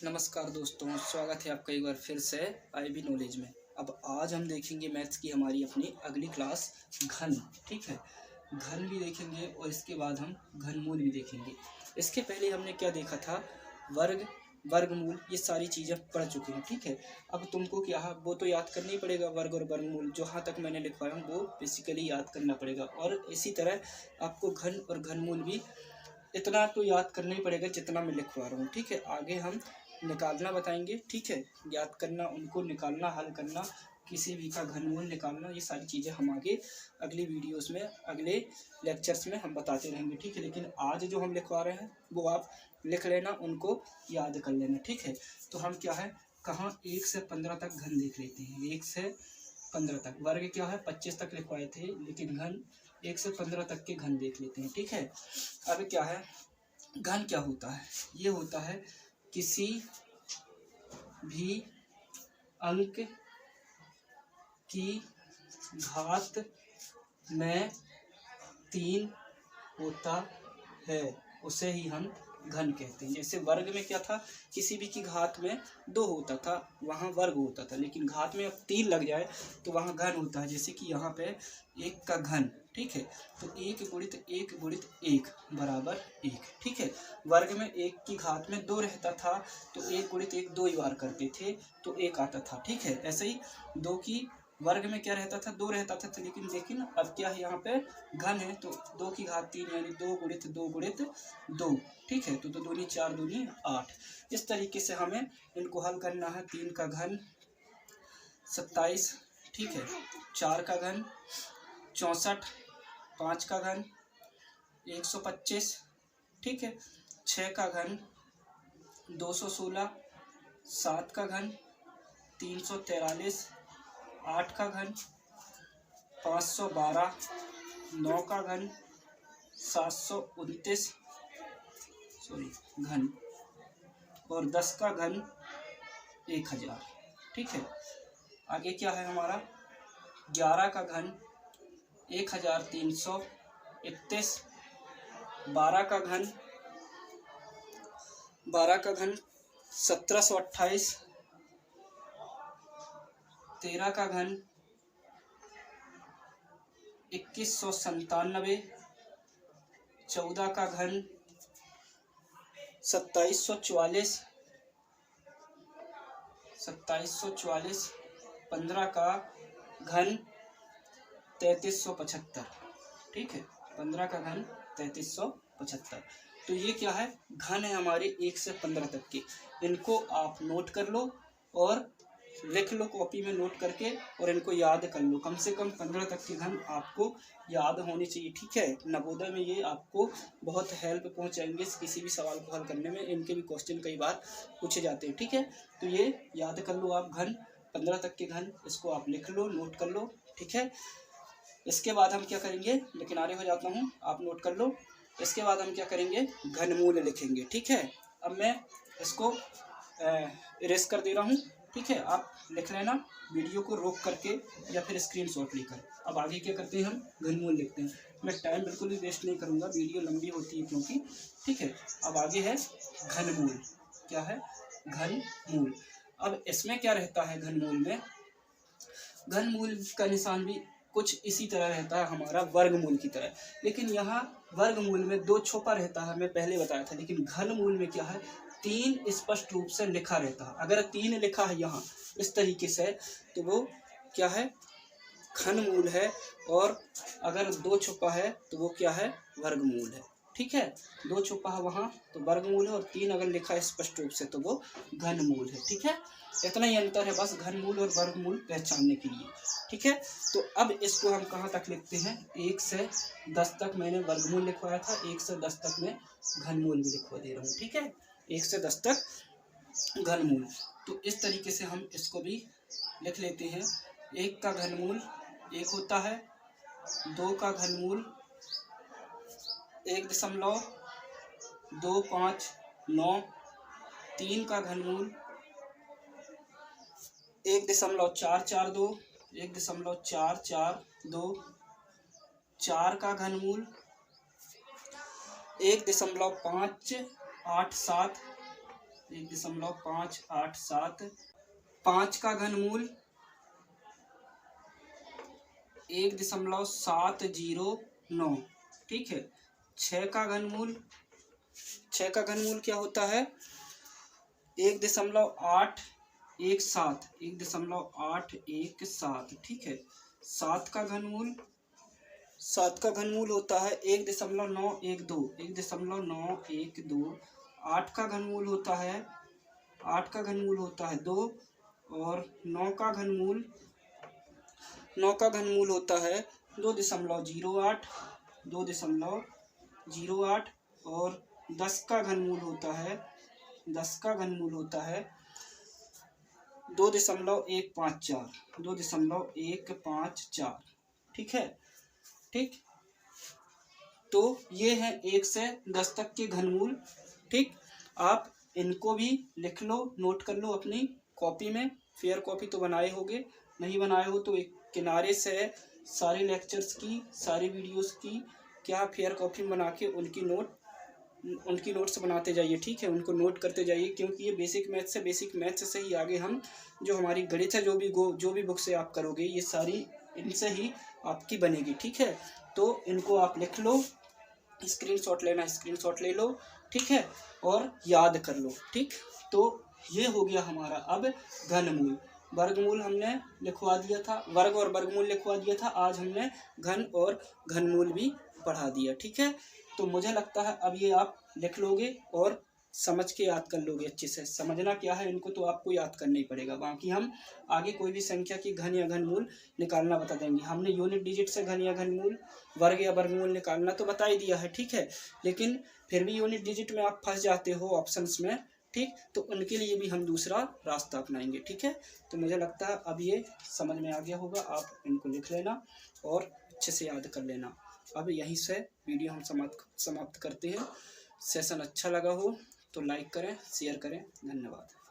नमस्कार दोस्तों, स्वागत है आपका एक बार फिर से आईबी नॉलेज में। अब आज हम देखेंगे मैथ्स की हमारी अपनी अगली क्लास घन। ठीक है, घन भी देखेंगे और इसके बाद हम घनमूल भी देखेंगे। इसके पहले हमने क्या देखा था, वर्ग, वर्गमूल, ये सारी चीज़ें पढ़ चुके हैं। ठीक है, अब तुमको क्या है वो तो याद करना ही पड़ेगा। वर्ग और वर्गमूल जहाँ तक मैंने लिखवाया वो बेसिकली याद करना पड़ेगा, और इसी तरह आपको घन और घनमूल भी इतना तो याद करना ही पड़ेगा जितना मैं लिखवा रहा हूँ। ठीक है, आगे हम निकालना बताएंगे। ठीक है, याद करना, उनको निकालना, हल करना, किसी भी का घनमूल निकालना, ये सारी चीज़ें हम आगे अगली वीडियोस में, अगले लेक्चर्स में हम बताते रहेंगे। ठीक है, लेकिन आज जो हम लिखवा रहे हैं वो आप लिख लेना, उनको याद कर लेना। ठीक है, तो हम क्या है, कहाँ 1 से 15 तक घन देख लेते हैं। 1 से 15 तक। वर्ग क्या है 25 तक लिखवाए थे, लेकिन घन 1 से 15 तक के घन देख लेते हैं। ठीक है, अब क्या है, घन क्या होता है, ये होता है किसी भी अंक की घात में 3 होता है, उसे ही हम घन कहते हैं। जैसे वर्ग में क्या था, किसी भी की घात में 2 होता था, वहाँ वर्ग होता था, लेकिन घात में अब 3 लग जाए तो वहाँ घन होता है। जैसे कि यहाँ पे 1 का घन। ठीक है, तो 1 गुणित 1 गुणित 1 बराबर 1। ठीक है, वर्ग में 1 की घात में 2 रहता था तो 1 गुणित 1 2 ही बार करते थे तो 1 आता था। ठीक है, ऐसे ही 2 की वर्ग में क्या रहता था, 2 रहता था, लेकिन देखिए ना अब क्या है, यहाँ पे घन है तो 2 की घात 3 यानी 2 गुणित 2 गुणित 2। ठीक है, तो 2 दूनी 4 दूनी 8। इस तरीके से हमें इनको हल करना है। 3 का घन 27। ठीक है, 4 का घन 64, 5 का घन 125। ठीक है, 6 का घन 216, 7 का घन 343, 8 का घन 512, 9 का घन 729 घन, और 10 का घन 1000। ठीक है, आगे क्या है हमारा, 11 का घन 1331, 12 का घन 1728, 13 का घन 2197, 14 का घन 2744, 15 का घन 3375। ठीक है, 15 का घन 3375। तो ये क्या है, घन है हमारे 1 से 15 तक के। इनको आप नोट कर लो और लिख लो कॉपी में नोट करके, और इनको याद कर लो। कम से कम 15 तक के घन आपको याद होने चाहिए। ठीक है, नवोदय में ये आपको बहुत हेल्प पहुंचाएंगे किसी भी सवाल को हल करने में। इनके भी क्वेश्चन कई बार पूछे जाते हैं। ठीक है, तो ये याद कर लो आप, घन 15 तक के घन, इसको आप लिख लो, नोट कर लो। ठीक है, इसके बाद हम क्या करेंगे, लेकिन आगे हो जाता हूँ, आप नोट कर लो। इसके बाद हम क्या करेंगे, घनमूल लिखेंगे। ठीक है, अब मैं इसको इरेज कर दे रहा हूँ। ठीक है, आप लिख लेना वीडियो को रोक करके या फिर स्क्रीनशॉट लेकर। अब आगे क्या करते हैं, हम घनमूल लिखते हैं। मैं टाइम बिल्कुल भी वेस्ट नहीं करूँगा, वीडियो लंबी होती है क्योंकि। ठीक है, अब आगे है घनमूल। क्या है, घनमूल। अब इसमें क्या रहता है घनमूल में, घनमूल का निशान भी कुछ इसी तरह रहता है हमारा वर्गमूल की तरह, लेकिन यहाँ वर्गमूल में 2 छुपा रहता है, मैं पहले बताया था। लेकिन घनमूल में क्या है, 3 स्पष्ट रूप से लिखा रहता है। अगर 3 लिखा है यहाँ इस तरीके से तो वो क्या है, घनमूल है, और अगर 2 छुपा है तो वो क्या है, वर्गमूल है। ठीक है, 2 छुपा है वहाँ तो वर्गमूल है, और 3 अगर लिखा है स्पष्ट रूप से तो वो घनमूल है। ठीक है, इतना ही अंतर है बस घनमूल और वर्गमूल पहचानने के लिए। ठीक है, तो अब इसको हम कहाँ तक लिखते हैं, 1 से 10 तक मैंने वर्गमूल लिखवाया था, 1 से 10 तक मैं घनमूल भी लिखवा दे रहा हूँ। ठीक है, 1 से 10 तक घनमूल। तो इस तरीके से हम इसको भी लिख लेते हैं। 1 का घनमूल 1 होता है, 2 का घनमूल 1.259, 3 का घनमूल 1.442, 1.442, 4 का घनमूल 1.587, 1.587। 5 का घनमूल 1.709। ठीक है। 6 का घनमूल क्या होता है? 1.817। 1.817। ठीक है। 7 का घनमूल होता है 1.912। 1.912। 8 का घनमूल होता है 2। और 9 का घनमूल होता है 2.08। 2.08। और 10 का घनमूल होता है 2.154। 2.154। ठीक है। ठीक। तो ये है 1 से 10 तक के घनमूल। ठीक। आप इनको भी लिख लो, नोट कर लो अपनी कॉपी में। फेयर कॉपी तो बनाए होगे, नहीं बनाए हो तो एक किनारे से सारे लेक्चर्स की, सारी वीडियोस की क्या फेयर कॉपी बना के उनकी नोट्स बनाते जाइए। ठीक है। उनको नोट करते जाइए, क्योंकि ये बेसिक मैथ्स से ही आगे हम जो हमारी गणित है, जो भी बुक से आप करोगे, ये सारी इनसे ही आपकी बनेगी। ठीक है। तो इनको आप लिख लो, स्क्रीनशॉट ले लो। ठीक है। और याद कर लो। ठीक। तो ये हो गया हमारा अब घनमूल। वर्गमूल हमने लिखवा दिया था, वर्ग और वर्गमूल लिखवा दिया था। आज हमने घन और घनमूल भी पढ़ा दिया। ठीक है। तो मुझे लगता है अब ये आप लिख लोगे और समझ के याद कर लोगे। अच्छे से समझना क्या है, इनको तो आपको याद करना ही पड़ेगा। बाकी हम आगे कोई भी संख्या की घन या घनमूल निकालना बता देंगे। हमने यूनिट डिजिट से घन या घनमूल, वर्ग या वर्गमूल निकालना तो बता ही दिया है। ठीक है। लेकिन फिर भी यूनिट डिजिट में आप फंस जाते हो ऑप्शंस में। ठीक। तो उनके लिए भी हम दूसरा रास्ता अपनाएंगे। ठीक है। तो मुझे लगता है अब ये समझ में आ गया होगा। आप इनको लिख लेना और अच्छे से याद कर लेना। अब यहीं से वीडियो हम समाप्त करते हैं। सेशन अच्छा लगा हो तो लाइक करें, शेयर करें। धन्यवाद।